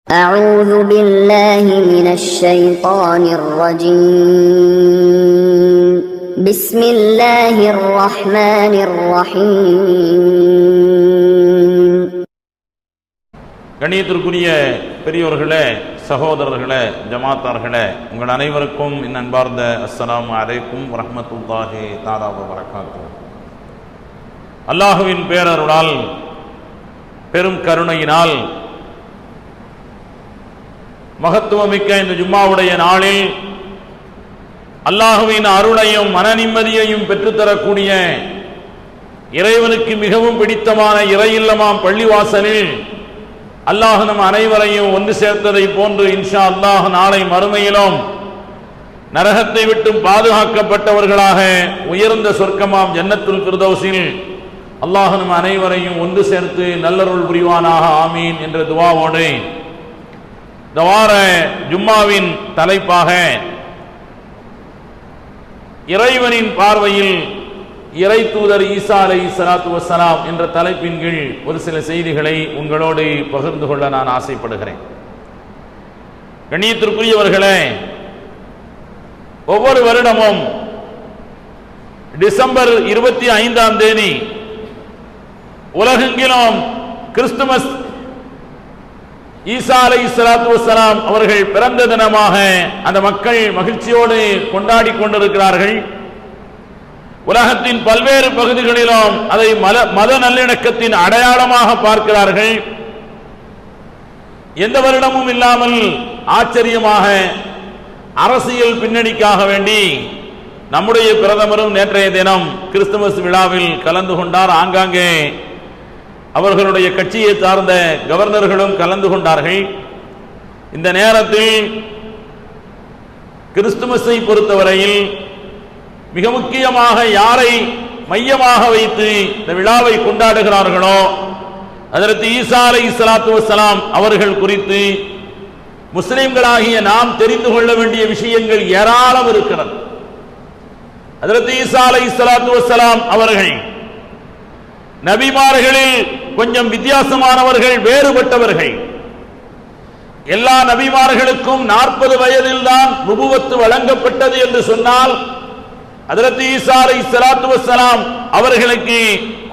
أعوذ بالله من الشيطان الرجيم بسم الله الرحمن الرحيم. கண்ணியத்திற்குரிய பெரியோர்களே, சகோதரர்களே, ஜமாத்தார்களே, உங்கள் அனைவருக்கும் என் அன்பார்ந்த அஸ்ஸலாமு அலைக்கும் வரஹ்மத்துல்லாஹி தஆலா வ பரகாத்துஹு. அல்லாஹுவின் பேரருளால், பெரும் கருணையினால் மகத்துவமிக்க இந்த ஜும்மாவுடைய நாளில் அல்லாஹுவின் அருளையும் மன நிம்மதியையும் பெற்றுத்தரக்கூடிய இறைவனுக்கு மிகவும் பிடித்தமான இறையில்லமாம் பள்ளிவாசலில் அல்லாஹ் நம் அனைவரையும் ஒன்று சேர்த்ததை போன்று இன்ஷா அல்லாஹ் நாளை மறுமையிலும் நரகத்தை விட்டு பாதுகாக்கப்பட்டவர்களாக உயர்ந்த சொர்க்கமாம் ஜன்னத்துல் ஃபிர்தௌஸில் அல்லாஹ் நம் அனைவரையும் ஒன்று சேர்த்து நல்லருள் புரிவானாக, ஆமீன் என்ற துஆவோடு இந்த வார ஜும்மாவின் தலைப்பாக இறைவனின் பார்வையில் இறை தூதர் ஈசா அலைஹிஸ்ஸலாத்து வஸ்ஸலாம் என்ற தலைப்பின் கீழ் ஒரு சில செய்திகளை உங்களோடு பகிர்ந்து கொள்ள நான் ஆசைப்படுகிறேன். கண்ணியத்திற்குரியவர்களே, ஒவ்வொரு வருடமும் டிசம்பர் 25ஆம் தேதி உலகெங்கிலும் கிறிஸ்துமஸ் ஈசா அலைஹிஸ்ஸலாத்து வஸ்ஸலாம் அவர்கள் பிறந்த தினமாக அந்த மக்கள் மகிழ்ச்சியோடு கொண்டாடி கொண்டிருக்கிறார்கள். உலகத்தின் பல்வேறு பகுதிகளிலும் அதை மத நல்லிணக்கத்தின் அடையாளமாக பார்க்கிறார்கள். எந்த வருடமும் இல்லாமல் ஆச்சரியமாக அரசியல் பின்னணிக்காக வேண்டி நம்முடைய பிரதமரும் நேற்றைய தினம் கிறிஸ்துமஸ் விழாவில் கலந்து கொண்டார். ஆங்காங்கே அவர்களுடைய கட்சியை சார்ந்த கவர்னர்களும் கலந்து கொண்டார்கள். இந்த நேரத்தில் கிறிஸ்துமஸை பொறுத்தவரையில் மிக முக்கியமாக யாரை மையமாக வைத்து இந்த விழாவை கொண்டாடுகிறார்களோ ஹஜ்ரத் ஈசா அலைஹிஸ்ஸலாத்து வஸ்ஸலாம் அவர்கள் குறித்து முஸ்லிம்களாகிய நாம் தெரிந்து கொள்ள வேண்டிய விஷயங்கள் ஏராளம் இருக்கிறது. ஹஜ்ரத் ஈசா அலைஹிஸ்ஸலாத்து வஸ்ஸலாம் அவர்கள் நபிமார்களில் கொஞ்சம் வித்தியாசமானவர்கள், வேறுபட்டவர்கள். எல்லா நபிமார்களுக்கும் 40 வயதில் தான் நுபுவத்து வழங்கப்பட்டது என்று சொன்னால், ஹஜ்ரத் ஈசா அலைஹிஸ்ஸலாத்து வஸ்ஸலாம் அவர்களுக்கு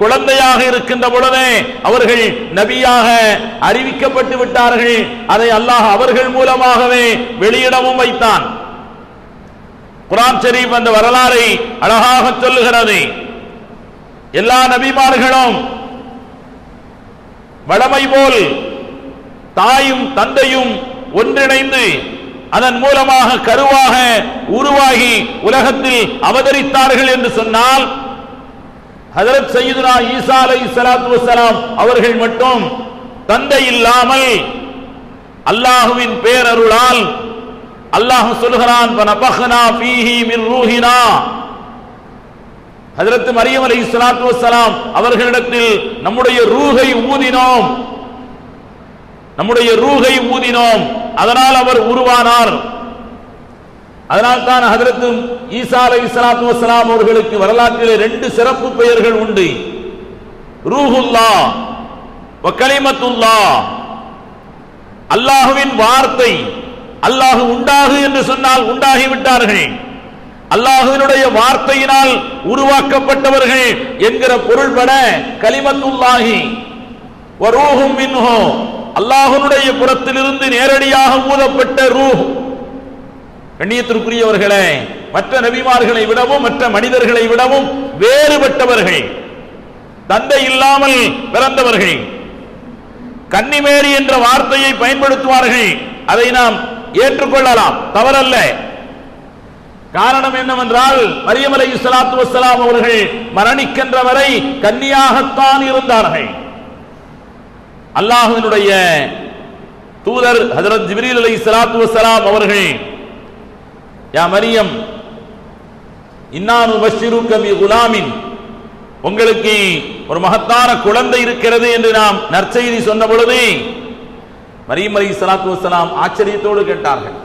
குழந்தையாக இருக்கின்ற பொழுதே அவர்கள் நபியாக அறிவிக்கப்பட்டு விட்டார்கள். அதை அல்லாஹ் அவர்கள் மூலமாகவே வெளியிடவும் வைத்தான். குர்ஆன் ஷரீஃப் அந்த வரலாறை அழகாக சொல்லுகிறது. எல்லா நபிமார்களும் வளமை போல் தாயும் தந்தையும் ஒன்றிணைந்து அதன் மூலமாக கருவாக உருவாகி உலகத்தில் அவதரித்தார்கள் என்று சொன்னால், ஹஜ்ரத் சய்யிதுனா ஈசா அலைஹிஸ்ஸலாத்து வஸ்ஸலாம் அவர்கள் மட்டும் தந்தை இல்லாமல் அல்லாஹுவின் பேரருளால் அல்லாஹ் சொல்கிறான், ஃபனஃபக்னா ஃபீஹி மின் ரூஹினா. ஹஜ்ரத் மரியம் அலைஹிஸ்ஸலாத்து வஸ்ஸலாம் அவர்களிடத்தில் நம்முடைய ரூஹை ஊதினோம், அதனால் அவர் உருவானார். அதனால் தான் ஹஜ்ரத் ஈசா அலைஹிஸ்ஸலாத்து வஸ்ஸலாம் அவர்களுக்கு வரலாற்றிலே 2 சிறப்பு பெயர்கள் உண்டு. ரூஹுல்லாஹ் வ கலிமத்துல்லாஹ். அல்லாஹ்வின் வார்த்தை. அல்லாஹ் உண்டாகு என்று சொன்னால் உண்டாகி விட்டார்கள். அல்லாஹ்வினுடைய வார்த்தையினால் உருவாக்கப்பட்டவர்கள் என்கிற பொருள்பட கலிமத்துல்லாஹி வ ரூஹும் மின்ஹு, அல்லாஹ்வுடைய புறத்திலிருந்து நேரடியாக ஊதப்பட்ட ரூஹ். கண்ணியத்திற்குரியவர்களே, மற்ற நபிமார்களை விடவும் மற்ற மனிதர்களை விடவும் வேறுபட்டவர்கள், தந்தை இல்லாமல் பிறந்தவர்கள். கன்னிமேரி என்ற வார்த்தையை பயன்படுத்துவார்கள். அதை நாம் ஏற்றுக்கொள்ளலாம், தவறல்ல. காரணம் என்னவென்றால், மரியம் அலைஹிஸ்ஸலாத்து வஸ்ஸலாம் அவர்கள் மரணிக்கின்ற வரை கன்னியாகத்தான் இருந்தார்கள். அல்லாஹ்வினுடைய தூதர் ஹஜ்ரத் ஜிப்ரீல் அலைஹிஸ்ஸலாத்து வஸ்ஸலாம் அவர்கள், யா மரியம் இன்னா நுபஷ்ஷிருக பி குலாமின், உங்களுக்கு ஒரு மகத்தான குழந்தை இருக்கிறது என்று நாம் நற்செய்தி சொன்ன பொழுது மரியம் அலைஹிஸ்ஸலாத்து வஸ்ஸலாம் ஆச்சரியத்தோடு கேட்டார்கள்,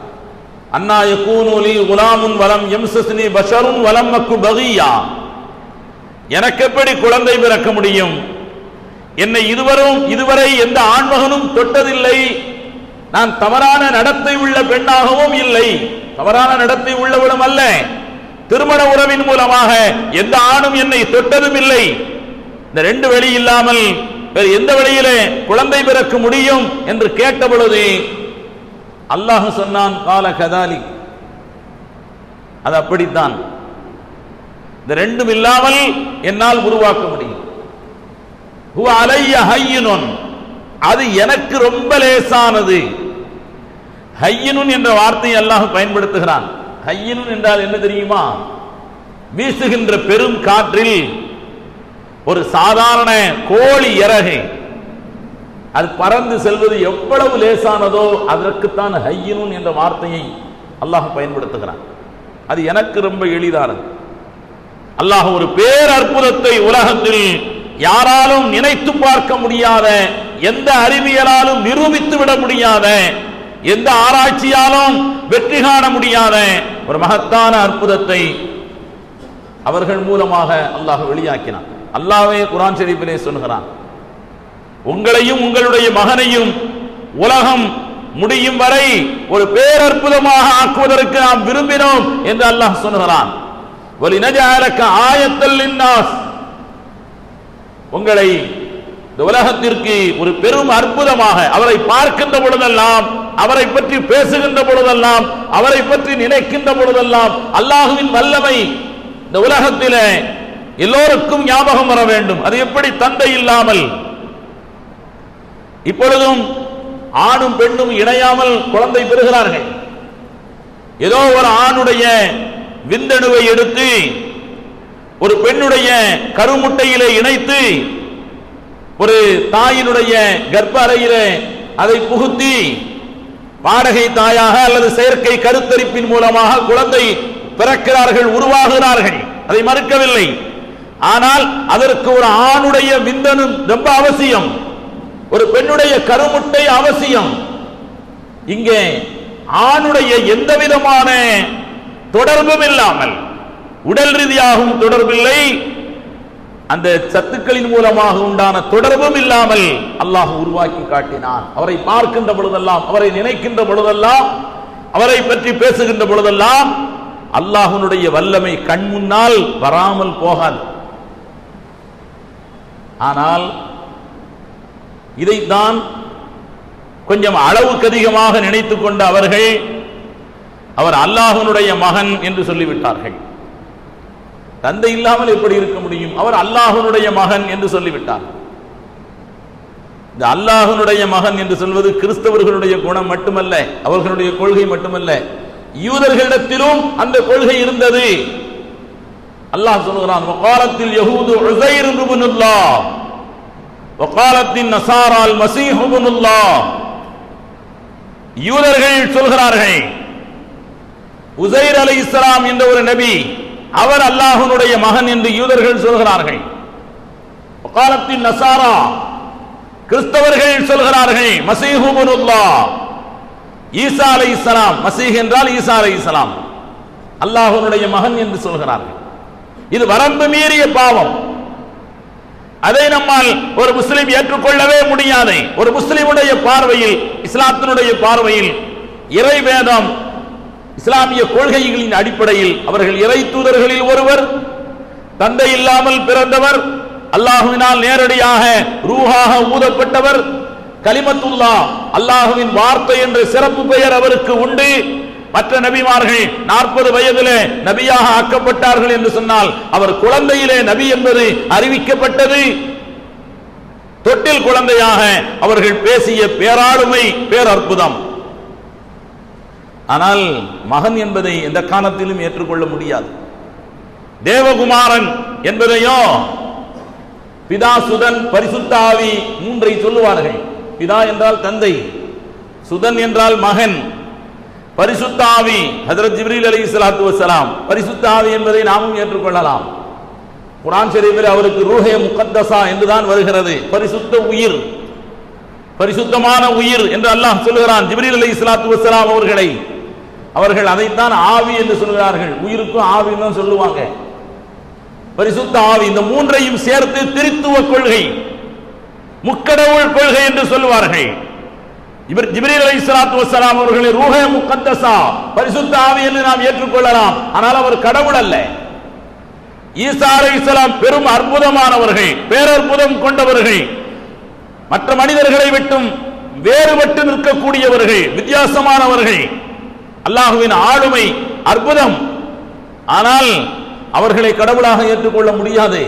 அன்னா யகூனு லி குலாமுன் வலம் யம்சஸ்னி பஷருன் வலம் அக்கு பகியா, எனக்கு எப்படி குழந்தை பிறக்க முடியும்? என்னை இதுவரை எந்த ஆண்மகனும் தொட்டதில்லை, நான் தவறான நடத்தை உள்ள பெண்ணாகவும் இல்லை, தவறான நடத்தை உள்ளவளும் அல்ல. திருமண உறவின் மூலமாக எந்த ஆணும் என்னை தொட்டதும் இல்லை. இந்த ரெண்டு வழி இல்லாமல் வேறு எந்த வழியிலே குழந்தை பிறக்க முடியும் என்று கேட்ட பொழுது அல்லாஹ் சொன்னான், கால கதாலி, அது அப்படித்தான், இந்த ரெண்டும் இல்லாமல் என்னால் உருவாக்க முடியும். ஹுவ அலைய ஹய்யினுன், அது எனக்கு ரொம்ப லேசானது. ஹய்யினுன் என்ற வார்த்தையை அல்லாஹ் பயன்படுத்துகிறான். ஹய்யினுன் என்றால் என்ன தெரியுமா? வீசுகின்ற பெரும் காற்றில் ஒரு சாதாரண கோழி இறகை அது பறந்து செல்வது எவ்வளவு லேசானதோ அதற்குத்தான் ஹய்யினுன் என்ற வார்த்தையை அல்லாஹ் பயன்படுத்துகிறான். அது எனக்கு ரொம்ப எளிதானது. அல்லாஹ் ஒரு பேரற்புதத்தை உலகத்தில் யாராலும் நினைத்து பார்க்க முடியாத, எந்த அறிவியலாலும் நிரூபித்து விட முடியாத, எந்த ஆராய்ச்சியாலும் வெற்றி காண முடியாத ஒரு மகத்தான அற்புதத்தை அவர்கள் மூலமாக அல்லாஹ் வெளியாக்கினான். அல்லாஹ்வே குர்ஆன் ஷரீஃபிலே சொல்கிறான், உங்களையும் உங்களுடைய மகனையும் உலகம் முடியும் வரை ஒரு பேரற்புதமாக ஆக்குவதற்கு நாம் விரும்பினோம் என்று அல்லாஹ் சொல்கிறான். வலினஜஅலக ஆயத்தல் லின்னாஸ், உங்களை இந்த உலகத்திற்கு ஒரு பெரும் அற்புதமாக, அவரை பார்க்கின்ற பொழுதெல்லாம், அவரை பற்றி பேசுகின்ற பொழுதெல்லாம், அவரை பற்றி நினைக்கின்ற பொழுதெல்லாம் அல்லாஹுவின் வல்லமை இந்த உலகத்திலே எல்லோருக்கும் ஞாபகம் வர வேண்டும். அது எப்படி தந்தை இல்லாமல்? இப்பொழுதும் ஆணும் பெண்ணும் இணையாமல் குழந்தை பெறுகிறார்கள். ஏதோ ஒரு ஆணுடைய விந்தணுவை எடுத்து ஒரு பெண்ணுடைய கருமுட்டையிலே இணைத்து ஒரு தாயினுடைய கர்ப்ப அறையிலே அதை புகுத்தி வாடகை தாயாக அல்லது செயற்கை கருத்தரிப்பின் மூலமாக குழந்தை பிறக்கிறார்கள், உருவாகிறார்கள். அதை மறுக்கவில்லை. ஆனால் அதற்கு ஒரு ஆணுடைய விந்தணு ரொம்ப அவசியம், ஒரு பெண்ணுடைய கருமுட்டை அவசியம். இங்கே ஆணுடைய எந்த விதமான தொடர்பும் இல்லாமல், உடல் ரீதியாகவும் தொடர்பில்லை, அந்த சத்துக்களின் மூலமாக உண்டான தொடர்பும் இல்லாமல் அல்லாஹ் உருவாக்கி காட்டினான். அவரை பார்க்கின்ற பொழுதெல்லாம், அவரை நினைக்கின்ற பொழுதெல்லாம், அவரை பற்றி பேசுகின்ற பொழுதெல்லாம் அல்லாஹ்வுடைய வல்லமை கண் முன்னால் வராமல் போகாது. ஆனால் இதைத்தான் கொஞ்சம் அளவுக்கு அதிகமாக நினைத்துக் கொண்ட அவர்கள் அவர் அல்லாஹ்வுடைய மகன் என்று சொல்லிவிட்டார்கள். தந்தை இல்லாமல் எப்படி இருக்க முடியும்? அவர் அல்லாஹ்வுடைய மகன் என்று சொல்லிவிட்டார். இந்த அல்லாஹ்வுடைய மகன் என்று சொல்வது கிறிஸ்தவர்களுடைய குணம் மட்டுமல்ல, அவர்களுடைய கொள்கை மட்டுமல்ல, யூதர்களிடத்திலும் அந்த கொள்கை இருந்தது. அல்லாஹ் சொல்கிறான், வகாலத்தில் யஹூது உஸைர் இப்னுல்லாஹ் வகாலத்தின் நஸாரா அல் மஸீஹ் இப்னுல்லாஹ். யூதர்கள் சொல்கிறார்கள், உஸைர் அலைஹிஸ்ஸலாம் என்ற ஒரு நபி, அவர் அல்லாஹ்வுடைய மகன் என்று யூதர்கள் சொல்கிறார்கள். வகாலத்தின் நஸாரா, கிறிஸ்தவர்கள் சொல்கிறார்கள், மஸீஹ் இப்னுல்லாஹ், ஈசா அலைஹிஸ்ஸலாம், மஸீஹ் என்றால் ஈசா அலைஹிஸ்ஸலாம், அல்லாஹ்வுடைய மகன் என்று சொல்கிறார்கள். இது வரம்பு மீறிய பாவம். அதை நம்மால் ஒரு முஸ்லிம் ஏற்றுக்கொள்ளவே முடியாது. ஒரு முஸ்லிமுடைய பார்வையில், இஸ்லாத்தினுடைய பார்வையில் இறை வேதம், இஸ்லாமிய கொள்கைகளின் அடிப்படையில் அவர்கள் இறை தூதர்களில் ஒருவர், தந்தை இல்லாமல் பிறந்தவர், அல்லாஹ்வினால் நேரடியாக ரூஹாக ஊதப்பட்டவர், கலிமத்துல்லாஹ், அல்லாஹ்வின் வார்த்தை என்ற சிறப்பு பெயர் அவருக்கு உண்டு. மற்ற நபிமார்கள் 40 வயதிலே நபியாக ஆக்கப்பட்டார்கள் என்று சொன்னால் அவர் குழந்தையிலே நபி என்பது அறிவிக்கப்பட்டது. தொட்டில் குழந்தையாக அவர்கள் பேசிய பேராளுமை பேரற்புதம். ஆனால் மகன் என்பதை எந்த காலத்திலும் ஏற்றுக்கொள்ள முடியாது. தேவகுமாரன் என்பதையோ பிதா சுதன் பரிசுத்த ஆவி மூன்றை சொல்லுவார்கள். பிதா என்றால் தந்தை, சுதன் என்றால் மகன், பரிசுத்த ஆவி ஹஜ்ரத் ஜிப்ரீல் அலைஹிஸ்ஸலாத்து வஸ்ஸலாம். பரிசுத்த ஆவி என்பதை நாமும் ஏற்றுக்கொள்ளலாம். குர்ஆன் ஷரீஃபில் அவருக்கு ரூஹே முகத்தஸா என்றுதான் வருகிறது, பரிசுத்த உயிர், பரிசுத்தமான உயிர் என்று அல்லாஹ் சொல்கிறான் ஜிப்ரீல் அலைஹிஸ்ஸலாத்து வஸ்ஸலாம் அவர்களை. அவர்கள் அதைத்தான் ஆவி என்று சொல்கிறார்கள். உயிருக்கும் ஆவின்னு தான் சொல்லுவாங்க. பரிசுத்த ஆவி, இந்த மூன்றையும் சேர்த்து திரித்துவ கொள்கை, முக்கடவுள் கொள்கை என்று சொல்லுவார்கள். ஜிப்ரீல் அலைஹிஸ்ஸலாத்து வஸ்ஸலாம் அவர்களை ரூஹே முகத்தஸா, பரிசுத்த ஆவி என்று நாம் ஏற்றுக்கொள்ளலாம். ஆனால் அவர் கடவுள் அல்ல. ஈசா அலைஹிஸ்ஸலாம் பெரும் அற்புதமானவர்கள், பேரற்புதம் கொண்டவர்கள், மற்ற மனிதர்களை விட்டும் வேறுபட்டு நிற்கக்கூடியவர்கள், வித்தியாசமானவர்கள். அல்லாஹுவின் ஆளுமை அற்புதம். ஆனால் அவர்களை கடவுளாக ஏற்றுக்கொள்ள முடியாது,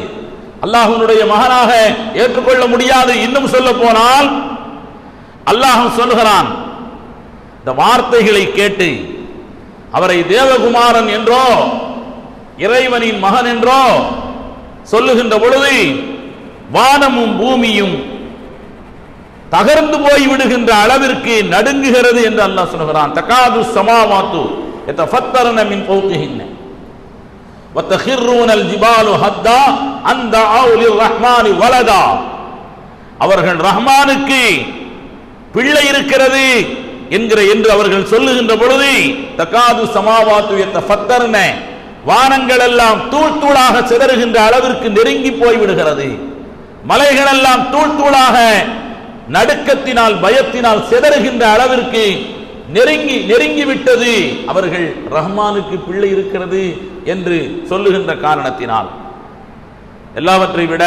அல்லாஹ்வினுடைய மகனாக ஏற்றுக்கொள்ள முடியாது. இன்னும் சொல்ல போனால் அல்லாஹ் சொல்கிறான், இந்த வார்த்தைகளை கேட்டு அவரை தேவகுமாரன் என்றோ இறைவனின் மகன் என்றோ சொல்லுகின்ற பொழுது வானமும் பூமியும் தகர்ந்து போய் விடுகின்ற அளவிற்கு நடுங்குகிறது என்று அல்லாஹ் சொல்கிறான். தகாது ஸமாவாத்து யதஃபத்தரன மின் ஃபௌகிஹின்ன வதகிர்ரூனல் ஜிபாலு ஹத்தா அன் தஅவு லிர்ரஹ்மானி வலதா. அவர்கள் ரஹ்மானுக்கு பிள்ளை இருக்கிறது என்று அவர்கள் சொல்லுகின்ற பொழுது தகாது ஸமாவாத்து யதஃபத்தரன, வானங்கள் எல்லாம் தூள் தூளாக சிதறுகின்ற அளவிற்கு நெருங்கி போய் விடுகிறது. மலைகள் எல்லாம் தூள் தூளாக நடுக்கத்தினால் பயத்தினால் சிதறுகின்ற அளவிற்கு நெருங்கி விட்டது. அவர்கள் ரஹ்மானுக்கு பிள்ளை இருக்கிறது என்று சொல்லுகின்ற காரணத்தினால். எல்லாவற்றை விட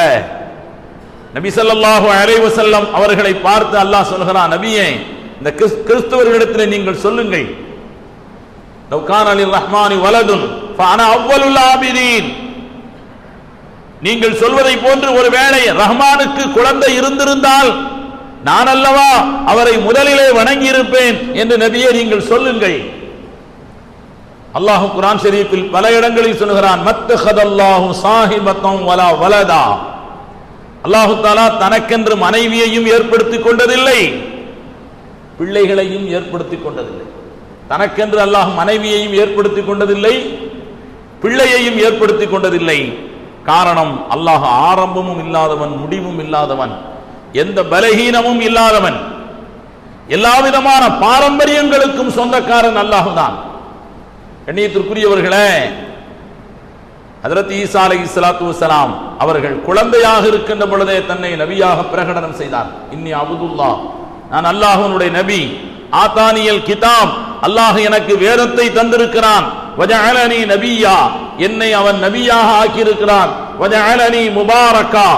நபி ஸல்லல்லாஹு அலைஹி வஸல்லம் அவர்களை பார்த்து அல்லாஹ் சொல்கிறான், நபியே, இந்த கிறிஸ்தவர்களிடத்தில் நீங்கள் சொல்லுங்கள், லவ் கான லிர்ரஹ்மானி வலதுன் ஃபஅனா அவ்வலுல் ஆபிதீன். நீங்கள் சொல்வதை போன்று ஒருவேளை ரஹ்மானுக்கு குழந்தை இருந்திருந்தால் நான் அல்லவா அவரை முதலிலே வணங்கி இருப்பேன் என்று நபியே நீங்கள் சொல்லுங்கள். அல்லாஹ் குர்ஆன் ஷரீஃபில் பல இடங்களில் சொல்கிறான், மத்தஹதல்லாஹு சாஹிபத்தன் வலா வலதா. அல்லாஹ் தஆலா தனக்கென்று மனைவியையும் ஏற்படுத்திக் கொண்டதில்லை, பிள்ளைகளையும் ஏற்படுத்திக் கொண்டதில்லை. தனக்கென்று அல்லாஹ் மனைவியையும் ஏற்படுத்திக் கொண்டதில்லை, பிள்ளையையும் ஏற்படுத்திக் கொண்டதில்லை. காரணம், அல்லாஹ் ஆரம்பமும் இல்லாதவன், முடிவும் இல்லாதவன், எந்த பலகீனமும் இல்லாதவன், எல்லா விதமான பாரம்பரியங்களுக்கும் சொந்தக்காரன் அல்லாஹ்தான். கண்ணியத்திற்குரியவர்களே, ஹஜ்ரத் ஈசா அலைஹிஸ்ஸலாத்து வஸ்ஸலாம் அவர்கள் குழந்தையாக இருக்கின்ற பொழுதே தன்னை நபியாக பிரகடனம் செய்தார். இன்னி அப்துல்லாஹ், நான் அல்லாஹ்வுடைய நபி. ஆதானியல் கிதாப், அல்லாஹ் எனக்கு வேதத்தை தந்திருக்கிறான். வஜஅலனி நபியா, என்னை அவன் நபியாக ஆக்கியிருக்கிறான். வஜஅலனி முபாரக்கா,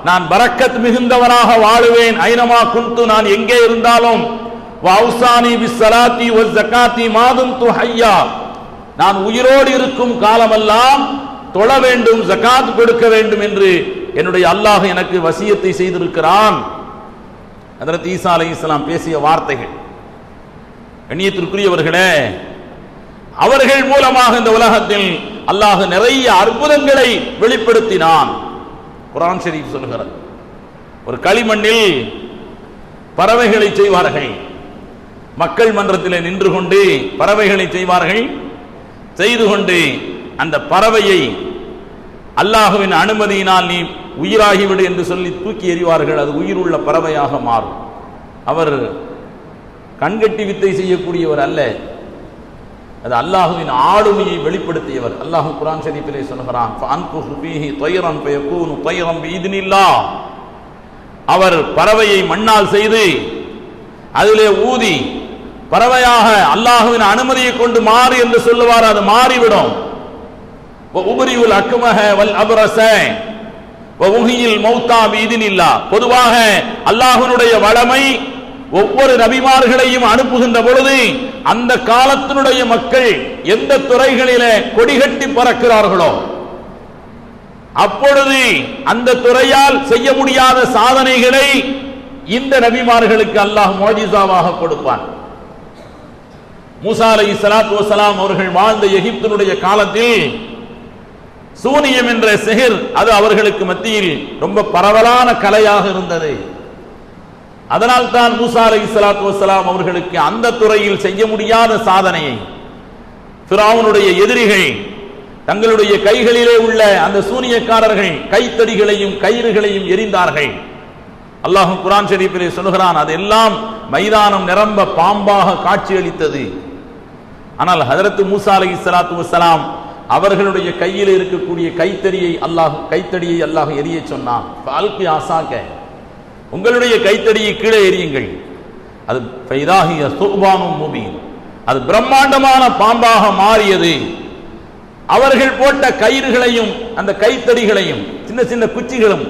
நான் பரக்கத் மிகுந்தவனாக வாழுவேன். ஐனமா குன்து, நான் எங்கே இருந்தாலும். வௌசானி பிஸ்ஸலாத்தி வஸ்ஸகாத்தி மா துன்து ஹய்யா, நான் உயிரோடு இருக்கும் காலமெல்லாம் தொழ வேண்டும், ஜகாத் கொடுக்க வேண்டும் என்று என்னுடைய அல்லாஹ் எனக்கு வசியத்தை செய்திருக்கிறான். ஹஜ்ரத் ஈசா அலைஹிஸ்ஸலாம் பேசிய வார்த்தைகள். கண்ணியத்திற்குரியவர்களே, அவர்கள் மூலமாக இந்த உலகத்தில் அல்லாஹ் நிறைய அற்புதங்களை வெளிப்படுத்தினான். குர்ஆன் ஷரீஃப் சொல்கிறது, ஒரு களிமண்ணில் பறவைகளை செய்வார்கள். மக்கள் மன்றத்தில் நின்று கொண்டு பறவைகளை செய்வார்கள். செய்து கொண்டு அந்த பறவையை அல்லாஹ்வின் அனுமதியினால் நீ உயிராகிவிடு என்று சொல்லி தூக்கி எறிவார்கள். அது உயிருள்ள பறவையாக மாறும். அவர் கண்கட்டி வித்தை செய்யக்கூடியவர் அல்ல, அது அல்லாஹ்வின் ஆளுமையை வெளிப்படுத்தியவர். அல்லாஹ் குர்ஆன் ஷரீஃபிலே சொல்கிறான், ஃபஅன்ஃபுஹு ஃபீஹி தைரன் ஃபயகூனு தைரன் பிஇذنில்லாஹ். அவர் பறவையை மண்ணால் செய்து அதிலே ஊதி பறவையாக அல்லாஹ்வின் அனுமதியை கொண்டு மாறு என்று சொல்லுவார், அது மாறிவிடும். வஉபரியுல் அக்மஹ வல் அப்ரஸ வஉஹியில் மௌத்தா பிஇذنில்லாஹ். பொதுவாக அல்லாஹ்வினுடைய வளமை ஒவ்வொரு நபிமார்களையும் அனுப்புகின்ற பொழுது அந்த காலத்தினுடைய மக்கள் எந்த துறைகளிலே கொடிகட்டி பறக்கிறார்களோ அப்பொழுது அந்த துறையால் செய்ய முடியாத சாதனைகளை இந்த நபிமார்களுக்கு அல்லாஹ் முஅஜிஸாவாக கொடுப்பான். மூசா அலைஹிஸ்ஸலாத்து வஸ்ஸலாம் அவர்கள் வாழ்ந்த எகிப்தினுடைய காலத்தில் சூனியம் என்ற சிஹர், அது அவர்களுக்கு மத்தியில் ரொம்ப பரவலான கலையாக இருந்தது. அதனால் தான் மூசா அலைஹிஸ்ஸலாத்து வஸ்ஸலாம் அவர்களுக்கு அந்த துறையில் செய்ய முடியாத சாதனையை ஃபிரௌனுடைய எதிரிகள் தங்களுடைய கைகளிலே உள்ள அந்த சூனியக்காரர்கள் கைத்தடிகளையும் கயிறுகளையும் எரிந்தார்கள். அல்லாஹ் குர்ஆன் ஷரீஃபிலே சொல்கிறான், அதெல்லாம் மைதானம் நிரம்ப பாம்பாக காட்சியளித்தது. ஆனால் ஹஜ்ரத் மூசா அலைஹிஸ்ஸலாத்து வஸ்ஸலாம் அவர்களுடைய கையில் இருக்கக்கூடிய கைத்தடியை அல்லாஹ் எரிய சொன்னான். ஃபஅல்கி ஆசாக, உங்களுடைய கைத்தடியை கீழே எரியுங்கள். அது ஃபைதாஹிய சுபானும் முபீன், அது பிரம்மாண்டமான பாம்பாக மாறியது. அவர்கள் போட்ட கயிறுகளையும் அந்த கைத்தடிகளையும் சின்ன சின்ன குச்சிகளும்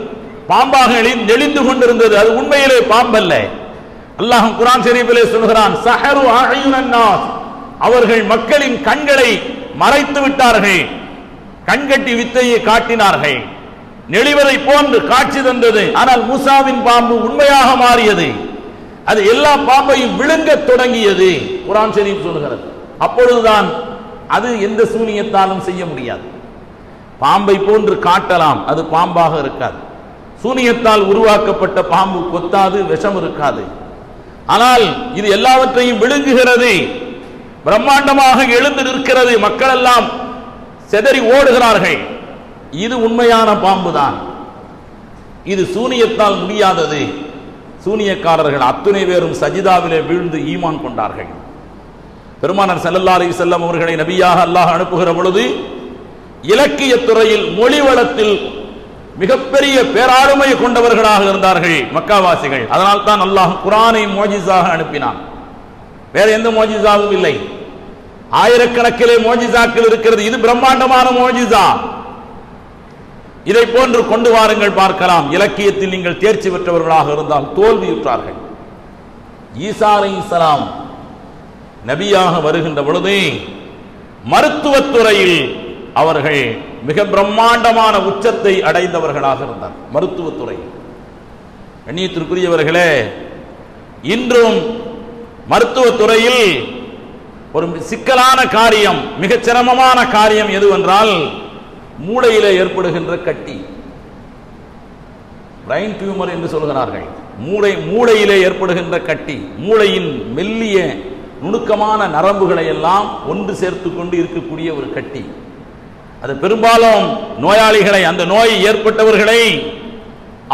பாம்பாக நெளிந்து கொண்டிருந்தது. அது உண்மையிலே பாம்பல்ல. அல்லாஹ் குர்ஆன் ஷரீஃபிலே சொல்கிறான், சஹரு அயுனன் நாஸ், அவர்கள் மக்களின் கண்களை மறைத்து விட்டார்கள், கண்கட்டி வித்தையை காட்டினார்கள், நெளிவதை போன்று காட்சி தந்தது. ஆனால் மூசாவின் பாம்பு உண்மையாக மாறியது. அது எல்லா பாம்பையும் விழுங்க தொடங்கியது. குர்ஆன் ஷரீஃப் சொல்கிறது. அப்பொழுதுதான் அது எந்த சூனியத்தாலும் செய்ய முடியாது. பாம்பை போன்று காட்டலாம், அது பாம்பாக இருக்காது. சூனியத்தால் உருவாக்கப்பட்ட பாம்பு கொத்தாது, விஷம் இருக்காது. ஆனால் இது எல்லாவற்றையும் விழுங்குகிறது, பிரம்மாண்டமாக எழுந்து நிற்கிறது, மக்கள் எல்லாம் செதறி ஓடுகிறார்கள். இது உண்மையான பாம்பு தான். இது சூனியத்தால் முடியாதது. சூனியக்காரர்கள் அத்துணை பேரும் சஜிதாவிலே வீழ்ந்து ஈமான் கொண்டார்கள். பெருமானார் ஸல்லல்லாஹு அலைஹி வஸல்லம் அவர்களை நபியாக அல்லாஹ் அனுப்புகிற பொழுது இலக்கிய துறையில் மொழி வளத்தில் மிகப்பெரிய பேராளுமை கொண்டவர்களாக இருந்தார்கள் மக்காவாசிகள். அதனால் தான் அல்லாஹ் குர்ஆனை மோஜிஸாக அனுப்பினான். வேற எந்த மோஜிஸாவும் இல்லை. ஆயிரக்கணக்கிலே மோஜிஸாக்கள் இருக்கிறது. இது பிரம்மாண்டமான மோஜிஸா. இதை போன்று கொண்டு வாருங்கள் பார்க்கலாம். இலக்கியத்தில் நீங்கள் தேர்ச்சி பெற்றவர்களாக இருந்தால் தோல்வியுற்றார்கள். ஈசா அலைஹிஸ்ஸலாம் நபியாக வருகின்ற பொழுது மருத்துவத்துறையில் அவர்கள் மிக பிரம்மாண்டமான உச்சத்தை அடைந்தவர்களாக இருந்தார். மருத்துவத்துறையில் கண்ணியத்திற்குரியவர்களே, இன்றும் மருத்துவத்துறையில் ஒரு சிக்கலான காரியம், மிகச் சிரமமான காரியம் எதுவென்றால் மூளையிலே ஏற்படுகின்ற கட்டி, பிரைன் டியூமர் என்று சொல்கிறார்கள். மூளையிலே ஏற்படுகின்ற கட்டி, மூளையின் மெல்லிய நுணுக்கமான நரம்புகளை எல்லாம் ஒன்று சேர்த்து கொண்டு இருக்கக்கூடிய ஒரு கட்டி. அது பெரும்பாலும் நோயாளிகளை, அந்த நோய் ஏற்பட்டவர்களை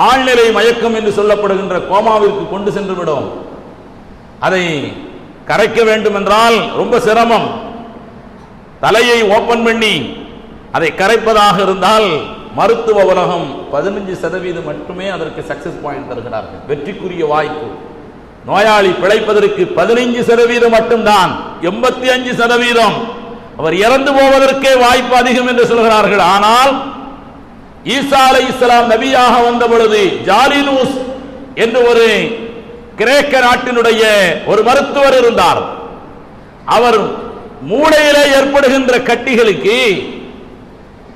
ஆழ்நிலை மயக்கம் என்று சொல்லப்படுகின்ற கோமாவிற்கு கொண்டு சென்று விடும். அதை கரைக்க வேண்டும் என்றால் ரொம்ப சிரமம். தலையை ஓபன் பண்ணி அதை கரைப்பதாக இருந்தால் மருத்துவ உலகம் 15% மட்டுமே அதற்கு சக்சஸ் பாயிண்ட் தருகிறார்கள், வெற்றிக்குரிய வாய்ப்பு. நோயாளி பிழைப்பதற்கு 15% மட்டும்தான். 85% அவர் இறந்து போவதற்கே வாய்ப்பு அதிகம் என்று சொல்கிறார்கள். ஆனால் ஈசா அலைஹிஸ்ஸலாம் நபியாக வந்த பொழுது ஜாலினூஸ் என்று ஒரு கிரேக்க நாட்டினுடைய ஒரு மருத்துவர் இருந்தார். அவர் மூளையிலே ஏற்படுகின்ற கட்டிகளுக்கு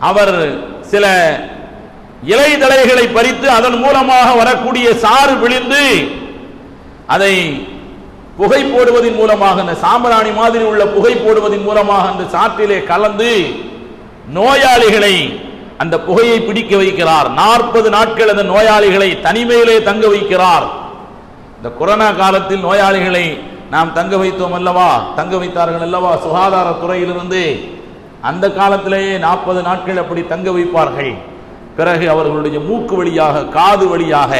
அவர் சில இலைதழைகளை பறித்து அதன் மூலமாக வரக்கூடிய சாறு விழிந்து அதை புகை போடுவதன் மூலமாக, அந்த சாம்பிராணி மாதிரி உள்ள புகை போடுவதன் மூலமாக அந்த சாற்றிலே கலந்து நோயாளிகளை அந்த புகையை பிடிக்க வைக்கிறார். 40 நாட்கள் அந்த நோயாளிகளை தனிமையிலே தங்க வைக்கிறார். இந்த கொரோனா காலத்தில் நோயாளிகளை நாம் தங்க வைத்தோம் அல்லவா, தங்க வைத்தார்கள் அல்லவா சுகாதாரத்துறையிலிருந்து. அந்த காலத்திலேயே 40 நாட்கள் அப்படி தங்க வைப்பார்கள். பிறகு அவர்களுடைய மூக்கு வழியாக, காது வழியாக,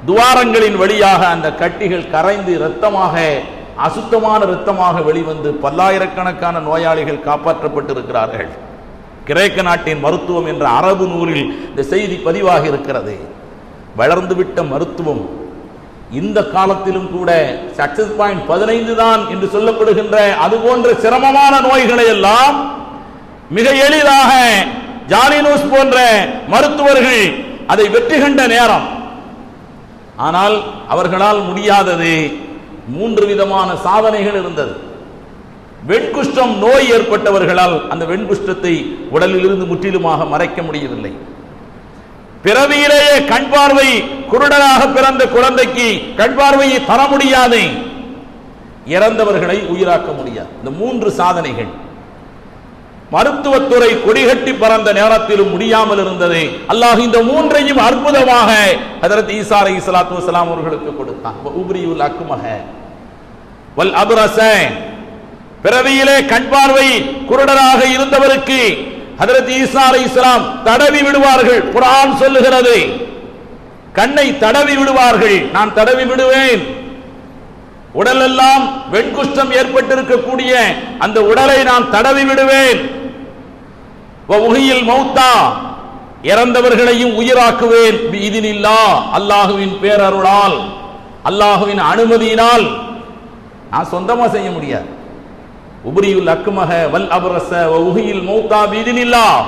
துவாரங்களின் வழியாக அந்த கட்டிகள் கரைந்து இரத்தமாக, அசுத்தமான இரத்தமாக வெளிவந்து பல்லாயிரக்கணக்கான நோயாளிகள் காப்பாற்றப்பட்டிருக்கிறார்கள். கிரேக்க நாட்டின் மருத்துவம் என்ற அரபு நூலில் இந்த செய்தி பதிவாகி இருக்கிறது. வளர்ந்துவிட்ட மருத்துவம் இந்த காலத்திலும் கூட சக்சஸ் பாயிண்ட் 15 தான் என்று சொல்லப்படுகின்ற அது போன்ற சிரமமான நோய்களை எல்லாம் மிக எளிதாக ஜாலினூஸ் போன்ற மருத்துவர்கள் அதை வெற்றி கண்ட நேரம். ஆனால் அவர்களால் முடியாதது 3 விதமான சாதனைகள் இருந்தது. வெண்குஷ்டம் நோய் ஏற்பட்டவர்களால் அந்த வெண்குஷ்டத்தை உடலில் இருந்து முற்றிலுமாக மறைக்க முடியவில்லை. பிறவியிலேயே கண் பார்வை குருடனாக பிறந்த குழந்தைக்கு கண் பார்வையை தர முடியாது, இறந்தவர்களை உயிராக்க முடியாது. இந்த 3 சாதனைகள் மருத்துவத்துறை கொடிகட்டி பறந்த நேரத்திலும் முடியாமல் இருந்தது. அல்லாஹ் இந்த 3ஐயும் அற்புதமாக ஹஜ்ரத் ஈசா அலைஹிஸ்ஸலாத்து வஸலாம் அவர்களுக்கு கொடுத்தான். உப்ரியுல் அக்மஹ வல் அப்ரஸ, பிறவியிலே கண் பார்வை குருடராக இருந்தவருக்கு ஹஜ்ரத் ஈசா அலைஹிஸ்ஸலாம் தடவி விடுவார்கள். குர்ஆன் சொல்லுகிறது, கண்ணை தடவி விடுவார்கள். நான் தடவி விடுவேன். உடலெல்லாம் வெண்குஷ்டம் ஏற்பட்டிருக்கக்கூடிய அந்த உடலை நான் தடவி விடுவேன். வஉஹியில் மௌத்தா, இறந்தவர்களையும் உயிராக்குவேன். பிஇذنில்லாஹ், அல்லாஹ்வின் பேரருளால். அல்லாஹ்வின் அனுமதியினால். நான் சொந்தமா செய்ய முடியாது. உபரியுல் அக்மஹ வல் அப்ரஸ வ உஹியில் மௌதா பிஇذنில்லாஹ்.